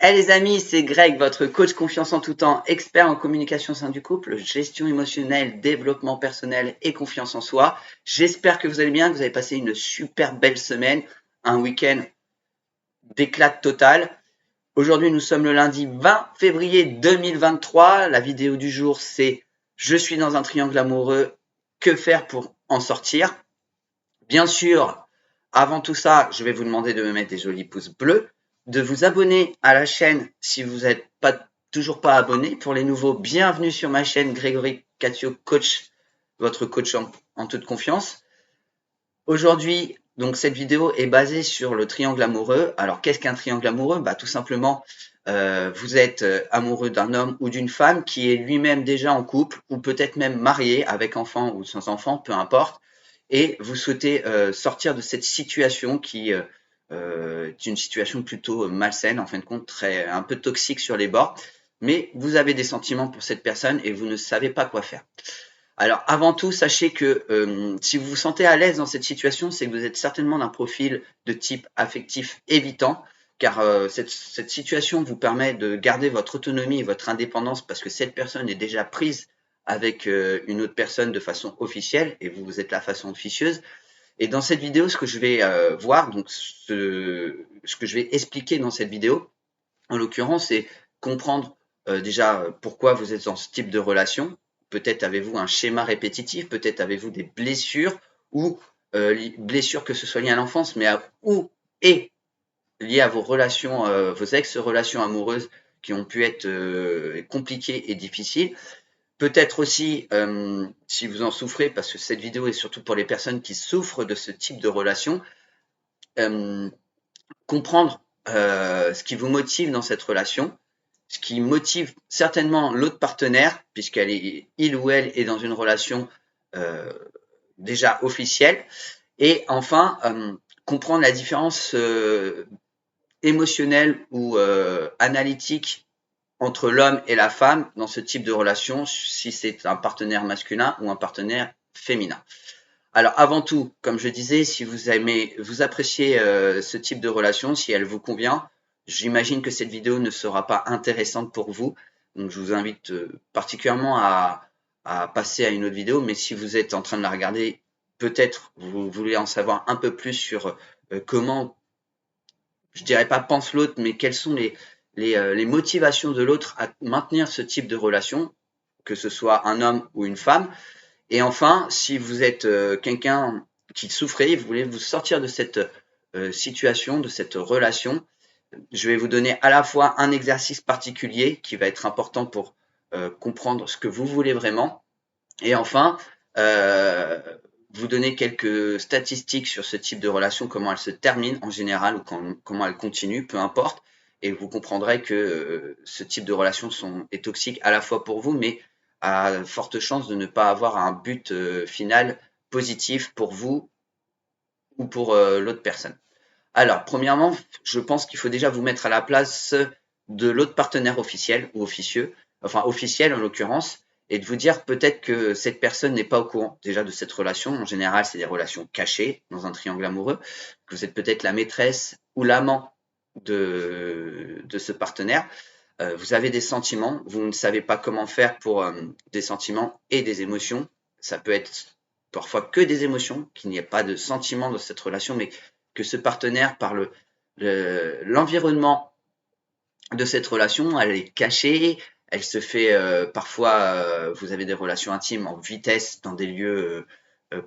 Hey les amis, c'est Greg, votre coach confiance en tout temps, expert en communication au sein du couple, gestion émotionnelle, développement personnel et confiance en soi. J'espère que vous allez bien, que vous avez passé une super belle semaine, un week-end d'éclat total. Aujourd'hui, nous sommes le lundi 20 février 2023. La vidéo du jour, c'est Je suis dans un triangle amoureux, que faire pour en sortir? Bien sûr, avant tout ça, je vais vous demander de me mettre des jolis pouces bleus, de vous abonner à la chaîne si vous n'êtes toujours pas abonné. Pour les nouveaux, bienvenue sur ma chaîne Grégory Catio Coach, votre coach en toute confiance. Aujourd'hui, donc cette vidéo est basée sur le triangle amoureux. Alors, qu'est-ce qu'un triangle amoureux? Tout simplement, vous êtes amoureux d'un homme ou d'une femme qui est lui-même déjà en couple ou peut-être même marié avec enfant ou sans enfant, peu importe, et vous souhaitez sortir de cette situation qui est une situation plutôt malsaine, en fin de compte, un peu toxique sur les bords, mais vous avez des sentiments pour cette personne et vous ne savez pas quoi faire. Alors, avant tout, sachez que si vous vous sentez à l'aise dans cette situation, c'est que vous êtes certainement d'un profil de type affectif évitant, car cette situation vous permet de garder votre autonomie et votre indépendance parce que cette personne est déjà prise avec une autre personne de façon officielle et vous êtes la façon officieuse. Et dans cette vidéo, ce que je vais voir, donc ce que je vais expliquer dans cette vidéo, en l'occurrence, c'est comprendre déjà pourquoi vous êtes dans ce type de relation. Peut-être avez-vous un schéma répétitif, peut-être avez-vous des blessures ou blessures que ce soit lié à l'enfance, mais ou et lié à vos relations, vos ex-relations amoureuses qui ont pu être compliquées et difficiles. Peut-être aussi, si vous en souffrez, parce que cette vidéo est surtout pour les personnes qui souffrent de ce type de relation, euh, comprendre ce qui vous motive dans cette relation, ce qui motive certainement l'autre partenaire, il ou elle est dans une relation euh, déjà officielle, et enfin comprendre la différence émotionnelle ou analytique entre l'homme et la femme dans ce type de relation, si c'est un partenaire masculin ou un partenaire féminin. Alors avant tout, comme je disais, si vous appréciez ce type de relation, si elle vous convient, j'imagine que cette vidéo ne sera pas intéressante pour vous. Donc je vous invite particulièrement à passer à une autre vidéo. Mais si vous êtes en train de la regarder, peut-être vous voulez en savoir un peu plus sur comment, je dirais pas pense l'autre, mais quelles sont les motivations de l'autre à maintenir ce type de relation, que ce soit un homme ou une femme. Et enfin, si vous êtes quelqu'un qui souffrait, vous voulez vous sortir de cette situation, de cette relation, je vais vous donner à la fois un exercice particulier qui va être important pour comprendre ce que vous voulez vraiment, et enfin, euh, vous donner quelques statistiques sur ce type de relation, comment elle se termine en général ou comment elle continue, peu importe, et vous comprendrez que ce type de relation est toxique à la fois pour vous, mais à forte chance de ne pas avoir un but final positif pour vous ou pour l'autre personne. Alors, premièrement, je pense qu'il faut déjà vous mettre à la place de l'autre partenaire officiel ou officieux, enfin officiel en l'occurrence, et de vous dire peut-être que cette personne n'est pas au courant déjà de cette relation. En général, c'est des relations cachées dans un triangle amoureux, que vous êtes peut-être la maîtresse ou l'amant de ce partenaire. Vous avez des sentiments, vous ne savez pas comment faire pour des sentiments et des émotions. Ça peut être parfois que des émotions, qu'il n'y ait pas de sentiments dans cette relation, mais que ce partenaire, par l'environnement de cette relation, elle est cachée, elle se fait parfois, vous avez des relations intimes en vitesse dans des lieux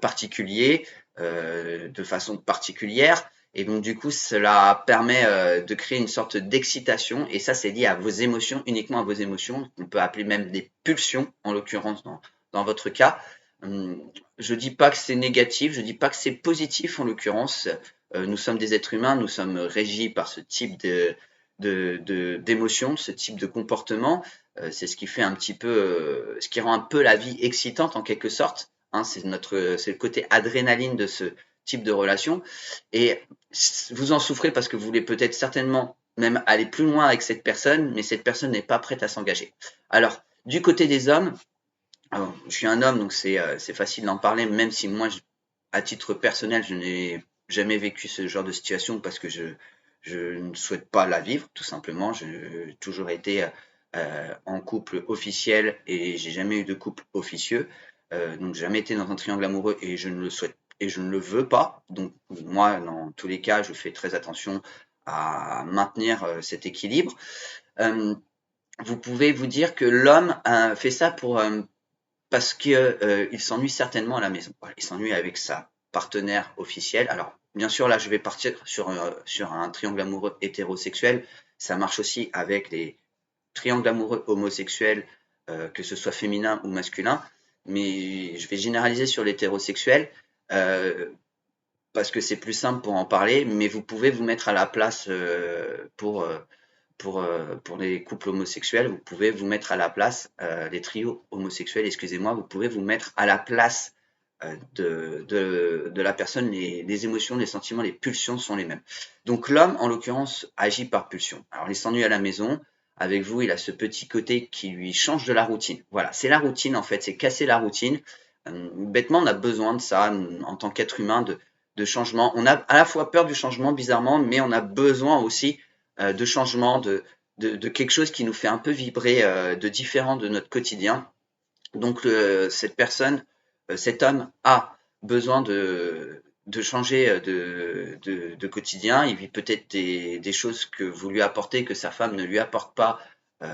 particuliers, de façon particulière. Et donc, du coup, cela permet de créer une sorte d'excitation. Et ça, c'est lié à vos émotions, uniquement à vos émotions. On peut appeler même des pulsions, en l'occurrence, dans votre cas. Je dis pas que c'est négatif, je dis pas que c'est positif, en l'occurrence. Nous sommes des êtres humains, nous sommes régis par ce type d'émotions, ce type de comportement. C'est ce qui fait un petit peu, ce qui rend un peu la vie excitante en quelque sorte. Hein, c'est le côté adrénaline de ce type de relation. Et vous en souffrez parce que vous voulez peut-être certainement même aller plus loin avec cette personne, mais cette personne n'est pas prête à s'engager. Alors, du côté des hommes, alors, je suis un homme, donc c'est facile d'en parler, même si moi, à titre personnel, je n'ai jamais vécu ce genre de situation parce que je ne souhaite pas la vivre, tout simplement. J'ai toujours été en couple officiel et j'ai jamais eu de couple officieux. Donc jamais été dans un triangle amoureux et je ne le souhaite et je ne le veux pas. Donc moi, dans tous les cas, je fais très attention à maintenir cet équilibre. Euh, vous pouvez vous dire que l'homme fait ça parce qu'il s'ennuie certainement à la maison. Voilà, il s'ennuie avec sa partenaire officielle. Alors, bien sûr, là, je vais partir sur un triangle amoureux hétérosexuel. Ça marche aussi avec les triangles amoureux homosexuels, que ce soit féminin ou masculin. Mais je vais généraliser sur l'hétérosexuel parce que c'est plus simple pour en parler. Mais vous pouvez vous mettre à la place pour les couples homosexuels, vous pouvez vous mettre à la place, les trios homosexuels, excusez-moi, vous pouvez vous mettre à la place de la personne, les émotions, les sentiments, les pulsions sont les mêmes. Donc l'homme, en l'occurrence, agit par pulsion. Alors il s'ennuie à la maison, avec vous, il a ce petit côté qui lui change de la routine. Voilà, c'est la routine en fait, c'est casser la routine. Bêtement, on a besoin de ça en tant qu'être humain, de changement. On a à la fois peur du changement, bizarrement, mais on a besoin aussi de changement, de quelque chose qui nous fait un peu vibrer de différent de notre quotidien. Donc cette personne, cet homme a besoin de changer de quotidien. Il vit peut-être des choses que vous lui apportez, que sa femme ne lui apporte pas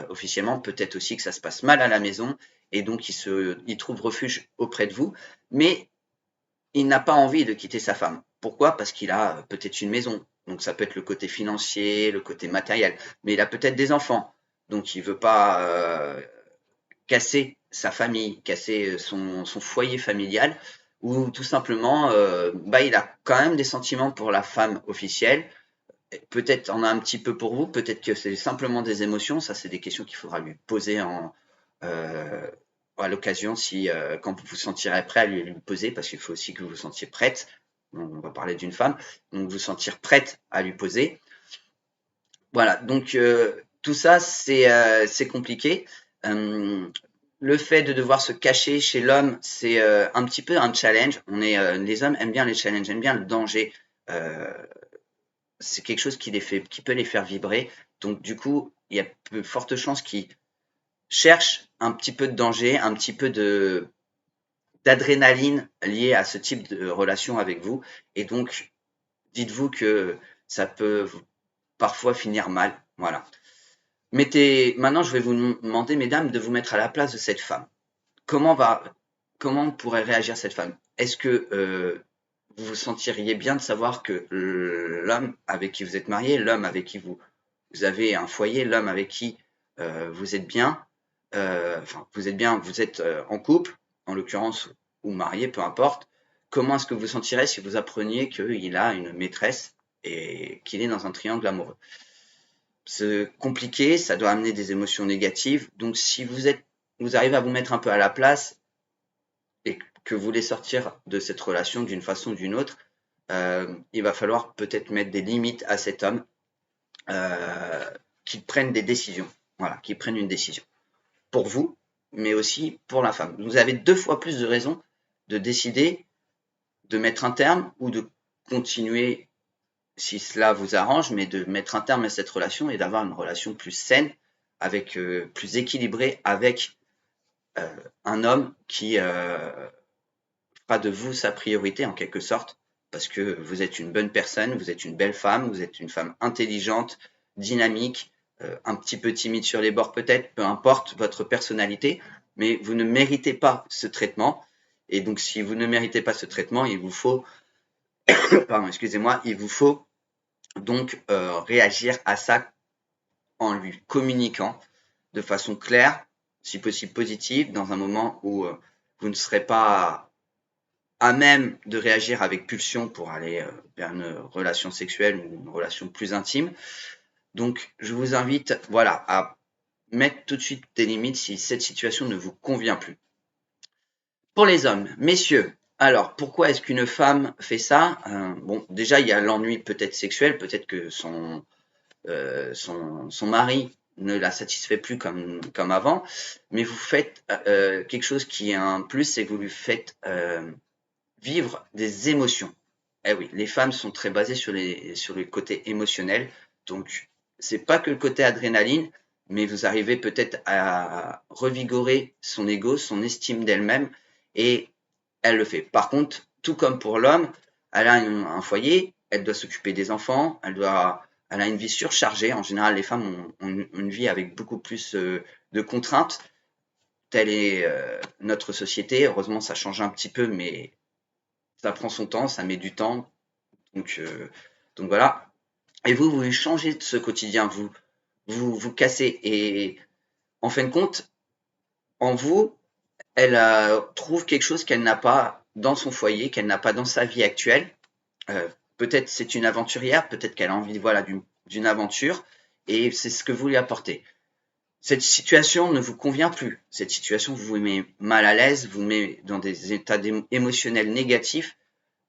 officiellement. Peut-être aussi que ça se passe mal à la maison et donc il trouve refuge auprès de vous. Mais il n'a pas envie de quitter sa femme. Pourquoi? Parce qu'il a peut-être une maison. Donc ça peut être le côté financier, le côté matériel. Mais il a peut-être des enfants. Donc il veut pas casser sa famille, casser son foyer familial. Ou tout simplement, il a quand même des sentiments pour la femme officielle. Peut-être en a un petit peu pour vous, peut-être que c'est simplement des émotions. Ça, c'est des questions qu'il faudra lui poser euh, à l'occasion, si quand vous vous sentirez prêt à lui poser, parce qu'il faut aussi que vous vous sentiez prête. On va parler d'une femme, donc vous sentir prête à lui poser. Voilà, donc tout ça, c'est compliqué. Euh, le fait de devoir se cacher chez l'homme, c'est un petit peu un challenge. Les hommes aiment bien les challenges, aiment bien le danger. Euh, c'est quelque chose qui peut les faire vibrer. Donc du coup, il y a de fortes chances qu'ils cherchent un petit peu de danger, un petit peu d'adrénaline liée à ce type de relation avec vous. Et donc, dites-vous que ça peut parfois finir mal. Voilà. Maintenant, je vais vous demander, mesdames, de vous mettre à la place de cette femme. Comment va, comment pourrait réagir cette femme? Est-ce que vous vous sentiriez bien de savoir que l'homme avec qui vous êtes marié, l'homme avec qui vous avez un foyer, l'homme avec qui vous êtes bien, vous êtes en couple, en l'occurrence, ou marié, peu importe. Comment est-ce que vous sentirez si vous appreniez qu'il a une maîtresse et qu'il est dans un triangle amoureux? C'est compliqué, ça doit amener des émotions négatives. Donc, si vous arrivez à vous mettre un peu à la place et que vous voulez sortir de cette relation d'une façon ou d'une autre, il va falloir peut-être mettre des limites à cet homme, qu'il prenne des décisions. Voilà, qu'il prenne une décision. Pour vous, mais aussi pour la femme. Vous avez 2 fois plus de raisons de décider de mettre un terme ou de continuer si cela vous arrange, mais de mettre un terme à cette relation et d'avoir une relation plus saine, avec plus équilibrée avec un homme qui fera de vous sa priorité en quelque sorte, parce que vous êtes une bonne personne, vous êtes une belle femme, vous êtes une femme intelligente, dynamique, un petit peu timide sur les bords peut-être, peu importe votre personnalité, mais vous ne méritez pas ce traitement. Et donc si vous ne méritez pas ce traitement, il vous faut, pardon, excusez-moi, il vous faut donc réagir à ça en lui communiquant de façon claire, si possible positive, dans un moment où vous ne serez pas à même de réagir avec pulsion pour aller vers une relation sexuelle ou une relation plus intime. Donc, je vous invite, voilà, à mettre tout de suite des limites si cette situation ne vous convient plus. Pour les hommes, messieurs, alors pourquoi est-ce qu'une femme fait ça? Bon, déjà, il y a l'ennui peut-être sexuel, peut-être que son mari ne la satisfait plus comme avant, mais vous faites quelque chose qui est un plus, c'est que vous lui faites vivre des émotions. Eh oui, les femmes sont très basées sur le côté émotionnel. Donc, c'est pas que le côté adrénaline, mais vous arrivez peut-être à revigorer son ego, son estime d'elle-même, et elle le fait. Par contre, tout comme pour l'homme, elle a un foyer, elle doit s'occuper des enfants, elle a une vie surchargée. En général, les femmes ont une vie avec beaucoup plus de contraintes. Telle est notre société. Heureusement, ça change un petit peu, mais ça prend son temps, ça met du temps. Donc, euh, donc voilà. Et vous changez de ce quotidien, vous cassez. Et en fin de compte, en vous, elle trouve quelque chose qu'elle n'a pas dans son foyer, qu'elle n'a pas dans sa vie actuelle. Peut-être c'est une aventurière, peut-être qu'elle a envie voilà, d'une aventure, et c'est ce que vous lui apportez. Cette situation ne vous convient plus. Cette situation vous met mal à l'aise, vous met dans des états émotionnels négatifs.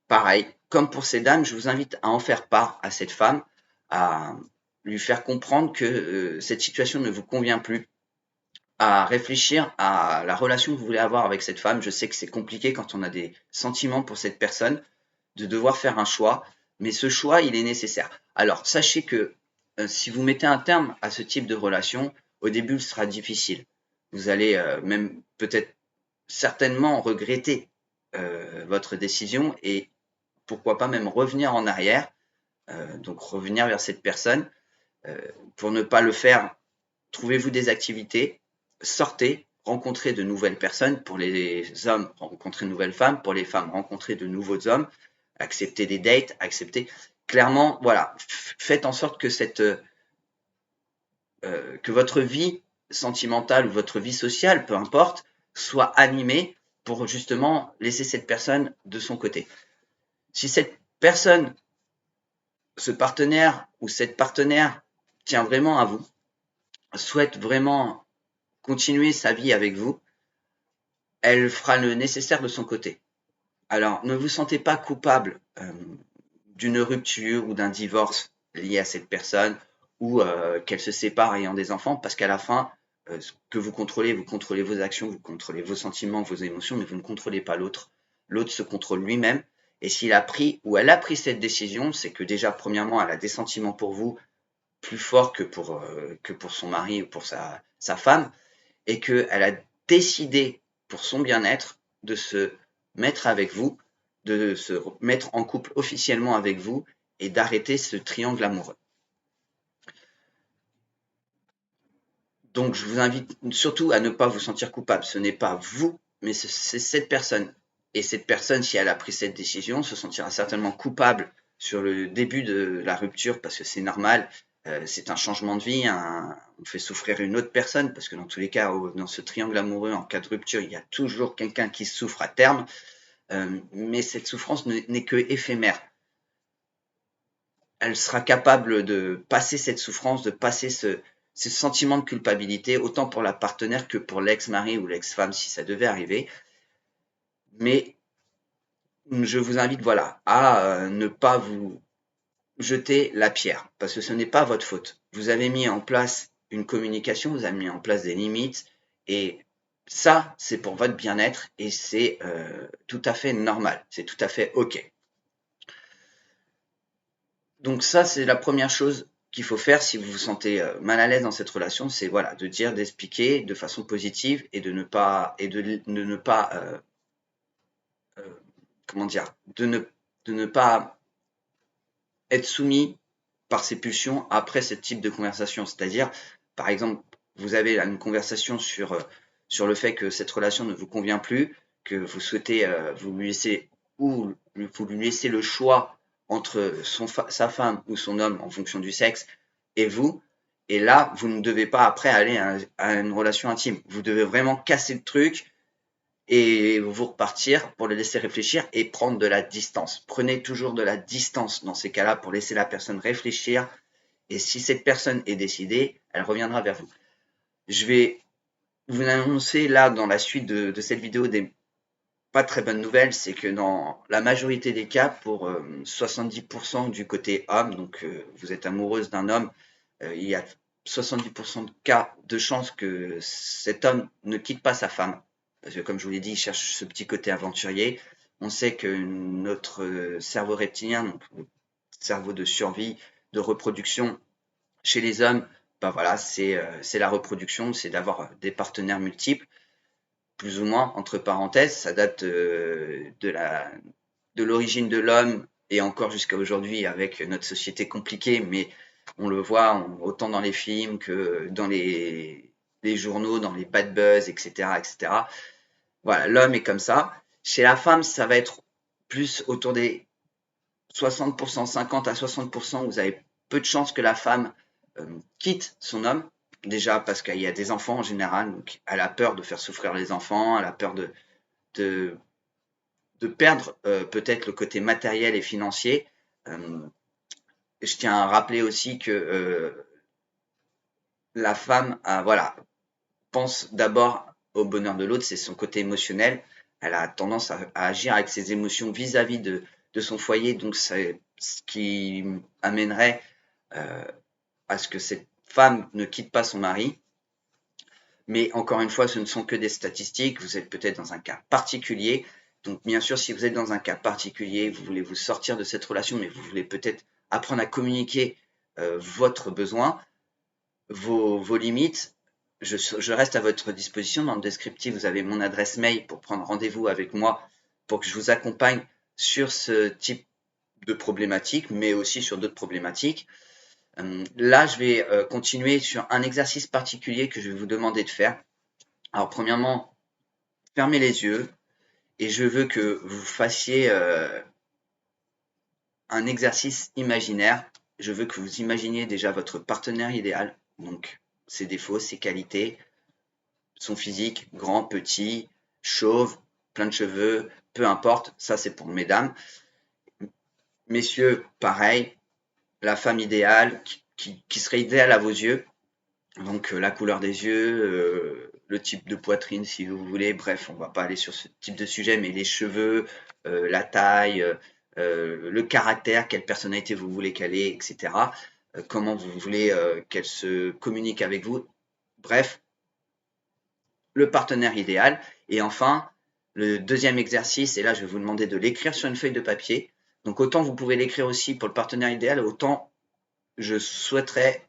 Pareil, comme pour ces dames, je vous invite à en faire part à cette femme, à lui faire comprendre que cette situation ne vous convient plus, à réfléchir à la relation que vous voulez avoir avec cette femme. Je sais que c'est compliqué quand on a des sentiments pour cette personne, de devoir faire un choix, mais ce choix, il est nécessaire. Alors, sachez que si vous mettez un terme à ce type de relation, au début, ce sera difficile. Vous allez même peut-être certainement regretter votre décision et pourquoi pas même revenir en arrière, donc revenir vers cette personne. Pour ne pas le faire, trouvez-vous des activités, sortez, rencontrez de nouvelles personnes. Pour les hommes, rencontrez de nouvelles femmes. Pour les femmes, rencontrez de nouveaux hommes. Acceptez des dates, acceptez. Clairement, voilà, faites en sorte que que votre vie sentimentale ou votre vie sociale, peu importe, soit animée pour justement laisser cette personne de son côté. Si cette personne, ce partenaire ou cette partenaire tient vraiment à vous, souhaite vraiment continuer sa vie avec vous, elle fera le nécessaire de son côté. Alors, ne vous sentez pas coupable d'une rupture ou d'un divorce lié à cette personne ou qu'elle se sépare ayant des enfants, parce qu'à la fin, ce que vous contrôlez vos actions, vous contrôlez vos sentiments, vos émotions, mais vous ne contrôlez pas l'autre. L'autre se contrôle lui-même. Et s'il a pris ou elle a pris cette décision, c'est que déjà, premièrement, elle a des sentiments pour vous plus forts que pour son mari ou pour sa femme, et qu'elle a décidé pour son bien-être de se mettre avec vous, de se mettre en couple officiellement avec vous et d'arrêter ce triangle amoureux. Donc je vous invite surtout à ne pas vous sentir coupable. Ce n'est pas vous, mais c'est cette personne. Et cette personne, si elle a pris cette décision, se sentira certainement coupable sur le début de la rupture parce que c'est normal. C'est un changement de vie, on fait souffrir une autre personne parce que dans tous les cas, dans ce triangle amoureux, en cas de rupture, il y a toujours quelqu'un qui souffre à terme. Mais cette souffrance n'est que éphémère. Elle sera capable de passer cette souffrance, de passer ce sentiment de culpabilité, autant pour la partenaire que pour l'ex-mari ou l'ex-femme si ça devait arriver. Mais je vous invite voilà, à ne pas vous jeter la pierre, parce que ce n'est pas votre faute. Vous avez mis en place une communication, vous avez mis en place des limites, et ça, c'est pour votre bien-être, et c'est tout à fait normal, c'est tout à fait OK. Donc ça, c'est la première chose qu'il faut faire si vous vous sentez mal à l'aise dans cette relation, c'est voilà, de dire, d'expliquer de façon positive et de ne pas comment dire, de ne pas être soumis par ses pulsions après ce type de conversation. C'est-à-dire, par exemple, vous avez une conversation sur le fait que cette relation ne vous convient plus, que vous souhaitez vous lui laisser ou vous lui laissez le choix entre sa femme ou son homme en fonction du sexe et vous. Et là, vous ne devez pas après aller à une relation intime. Vous devez vraiment casser le truc et vous repartir pour le laisser réfléchir et prendre de la distance. Prenez toujours de la distance dans ces cas-là pour laisser la personne réfléchir. Et si cette personne est décidée, elle reviendra vers vous. Je vais vous annoncer là dans la suite de cette vidéo des pas très bonnes nouvelles, c'est que dans la majorité des cas, pour 70% du côté homme, donc vous êtes amoureuse d'un homme, il y a 70% de cas de chances que cet homme ne quitte pas sa femme. Parce que comme je vous l'ai dit, il cherche ce petit côté aventurier. On sait que notre cerveau reptilien, donc le cerveau de survie, de reproduction, Chez les hommes, ben voilà, c'est la reproduction, c'est d'avoir des partenaires multiples, plus ou moins, entre parenthèses. Ça date de l'origine de l'homme et encore jusqu'à aujourd'hui avec notre société compliquée, mais on le voit autant dans les films que dans les journaux, dans les bad buzz, etc., etc. Voilà, l'homme est comme ça. Chez la femme, ça va être plus autour des 60%, 50 à 60%, vous avez peu de chances que la femme quitte son homme. Déjà parce qu'il y a des enfants en général, donc elle a peur de faire souffrir les enfants, elle a peur de, de perdre peut-être le côté matériel et financier. Euh, je tiens à rappeler aussi que la femme voilà, pense d'abord au bonheur de l'autre, c'est son côté émotionnel. Elle a tendance à agir avec ses émotions vis-à-vis de son foyer, donc c'est ce qui amènerait euh, à ce que cette femme ne quitte pas son mari. Mais encore une fois, ce ne sont que des statistiques. Vous êtes peut-être dans un cas particulier. Donc, bien sûr, si vous êtes dans un cas particulier, vous voulez vous sortir de cette relation, mais vous voulez peut-être apprendre à communiquer votre besoin, vos limites. Je reste à votre disposition. Dans le descriptif, vous avez mon adresse mail pour prendre rendez-vous avec moi pour que je vous accompagne sur ce type de problématique, mais aussi sur d'autres problématiques. Là, je vais continuer sur un exercice particulier que je vais vous demander de faire. Alors, premièrement, fermez les yeux et je veux que vous fassiez un exercice imaginaire. Je veux que vous imaginiez déjà votre partenaire idéal, donc ses défauts, ses qualités, son physique, grand, petit, chauve, plein de cheveux, peu importe, ça c'est pour mesdames. Messieurs, pareil, la femme idéale qui serait idéale à vos yeux, donc la couleur des yeux, le type de poitrine si vous voulez, bref, on va pas aller sur ce type de sujet, mais les cheveux, la taille, le caractère, quelle personnalité vous voulez qu'elle ait, etc. Comment vous voulez qu'elle se communique avec vous. Bref, le partenaire idéal. Et enfin, le deuxième exercice, et là je vais vous demander de l'écrire sur une feuille de papier. Donc autant vous pouvez l'écrire aussi pour le partenaire idéal, autant je souhaiterais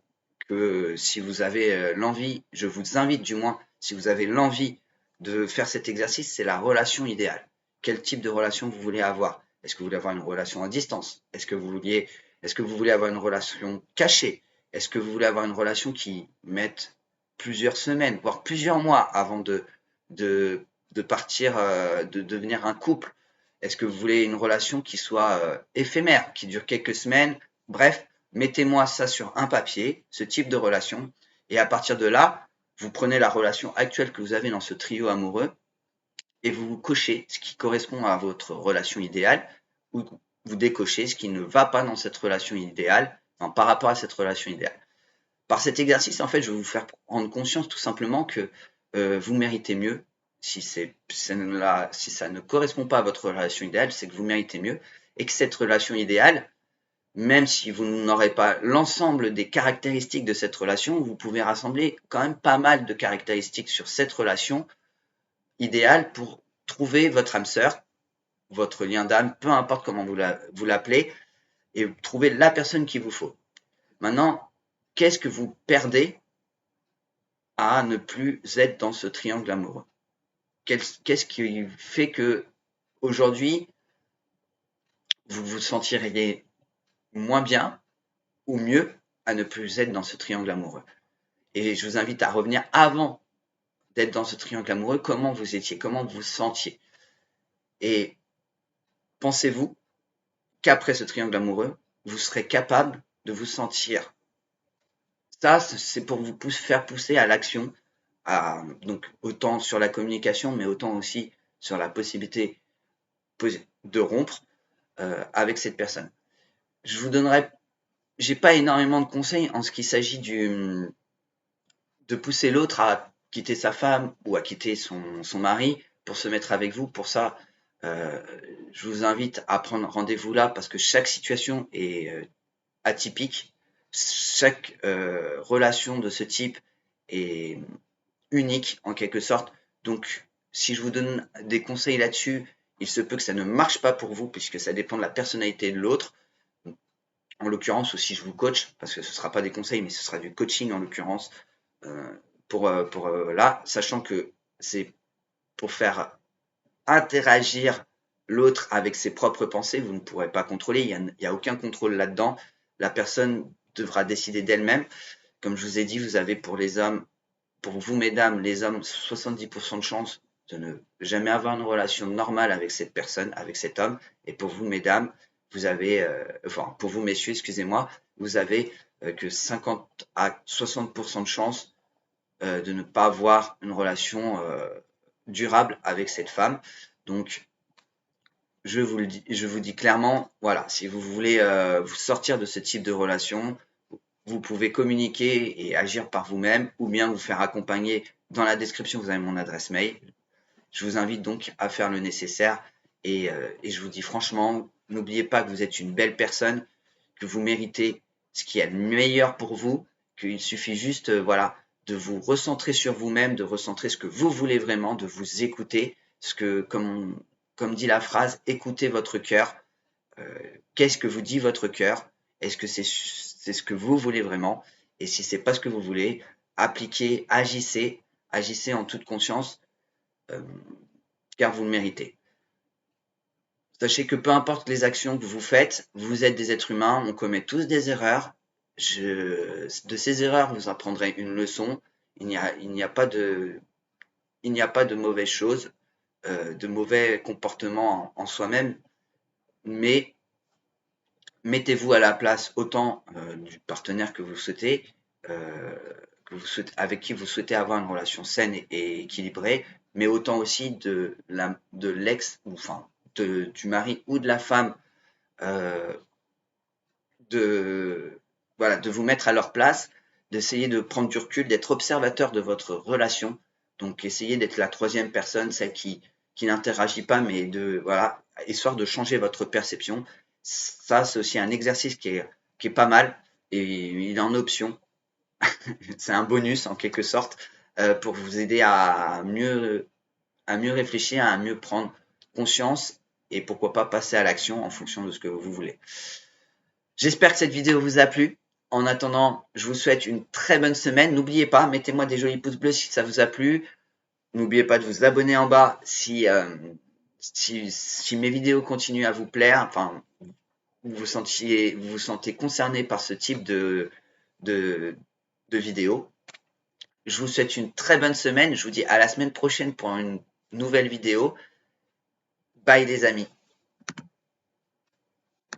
que si vous avez l'envie, je vous invite du moins, si vous avez l'envie de faire cet exercice, c'est la relation idéale. Quel type de relation vous voulez avoir? Est-ce que vous voulez avoir une relation à distance? Est-ce que vous voulez avoir une relation cachée? Est-ce que vous voulez avoir une relation qui mette plusieurs semaines, voire plusieurs mois avant de, de partir, de devenir un couple? Est-ce que vous voulez une relation qui soit éphémère, qui dure quelques semaines? Bref, mettez-moi ça sur un papier, ce type de relation, et à partir de là, vous prenez la relation actuelle que vous avez dans ce trio amoureux et vous cochez ce qui correspond à votre relation idéale ou vous décochez ce qui ne va pas dans cette relation idéale, enfin, par rapport à cette relation idéale. Par cet exercice, en fait, je vais vous faire prendre conscience tout simplement que vous méritez mieux. Si ça ne correspond pas à votre relation idéale, c'est que vous méritez mieux et que cette relation idéale, même si vous n'aurez pas l'ensemble des caractéristiques de cette relation, vous pouvez rassembler quand même pas mal de caractéristiques sur cette relation idéale pour trouver votre âme sœur, votre lien d'âme, peu importe comment vous l'appelez, et trouver la personne qu'il vous faut. Maintenant, qu'est-ce que vous perdez à ne plus être dans ce triangle amoureux? Qu'est-ce qui fait que aujourd'hui vous vous sentiriez moins bien ou mieux à ne plus être dans ce triangle amoureux? Et je vous invite à revenir avant d'être dans ce triangle amoureux, comment vous étiez, comment vous vous sentiez. Et pensez-vous qu'après ce triangle amoureux, vous serez capable de vous sentir. Ça, c'est pour vous faire pousser à l'action, donc autant sur la communication, mais autant aussi sur la possibilité de rompre avec cette personne. Je vous donnerai, j'ai pas énormément de conseils en ce qui s'agit de pousser l'autre à quitter sa femme ou à quitter son mari pour se mettre avec vous. Pour ça, je vous invite à prendre rendez-vous là parce que chaque situation est atypique. Chaque relation de ce type est unique en quelque sorte. Donc, si je vous donne des conseils là-dessus, il se peut que ça ne marche pas pour vous puisque ça dépend de la personnalité de l'autre. en l'occurrence aussi je vous coach, parce que ce ne sera pas des conseils, mais ce sera du coaching en l'occurrence, là, sachant que c'est pour faire interagir l'autre avec ses propres pensées, vous ne pourrez pas contrôler, il n'y a aucun contrôle là-dedans, la personne devra décider d'elle-même. Comme je vous ai dit, vous avez pour les hommes, pour vous mesdames, les hommes, 70% de chance de ne jamais avoir une relation normale avec cette personne, avec cet homme, et pour vous mesdames, vous avez, enfin pour vous messieurs, excusez-moi, vous avez que 50 à 60% de chance de ne pas avoir une relation durable avec cette femme. Donc, je vous dis clairement, voilà, si vous voulez vous sortir de ce type de relation, vous pouvez communiquer et agir par vous-même ou bien vous faire accompagner. Dans la description, vous avez mon adresse mail. Je vous invite donc à faire le nécessaire et je vous dis franchement, n'oubliez pas que vous êtes une belle personne, que vous méritez ce qui est le meilleur pour vous, qu'il suffit juste voilà, de vous recentrer sur vous-même, de recentrer ce que vous voulez vraiment, de vous écouter, ce que, comme dit la phrase, écoutez votre cœur. Qu'est-ce que vous dit votre cœur? Est-ce que c'est ce que vous voulez vraiment? Et si c'est pas ce que vous voulez, appliquez, agissez en toute conscience, euh, car vous le méritez. Sachez que peu importe les actions que vous faites, vous êtes des êtres humains, on commet tous des erreurs. De ces erreurs, vous apprendrez une leçon. Il n'y a pas de mauvaises choses, de mauvais comportements en soi-même, mais mettez-vous à la place autant du partenaire que vous souhaitez, avec qui vous souhaitez avoir une relation saine et équilibrée, mais autant aussi de l'ex, enfin du mari ou de la femme, euh, voilà, de vous mettre à leur place, d'essayer de prendre du recul, d'être observateur de votre relation. Donc, essayez d'être la troisième personne, celle qui n'interagit pas, mais voilà, histoire de changer votre perception. Ça, c'est aussi un exercice qui est pas mal et il est en option. C'est un bonus en quelque sorte pour vous aider à mieux réfléchir, à mieux prendre conscience et pourquoi pas passer à l'action en fonction de ce que vous voulez. J'espère que cette vidéo vous a plu. En attendant, je vous souhaite une très bonne semaine. N'oubliez pas, mettez-moi des jolis pouces bleus si ça vous a plu. N'oubliez pas de vous abonner en bas si mes vidéos continuent à vous plaire, enfin, vous vous sentez concerné par ce type de, de vidéos. Je vous souhaite une très bonne semaine. Je vous dis à la semaine prochaine pour une nouvelle vidéo. Bye les amis.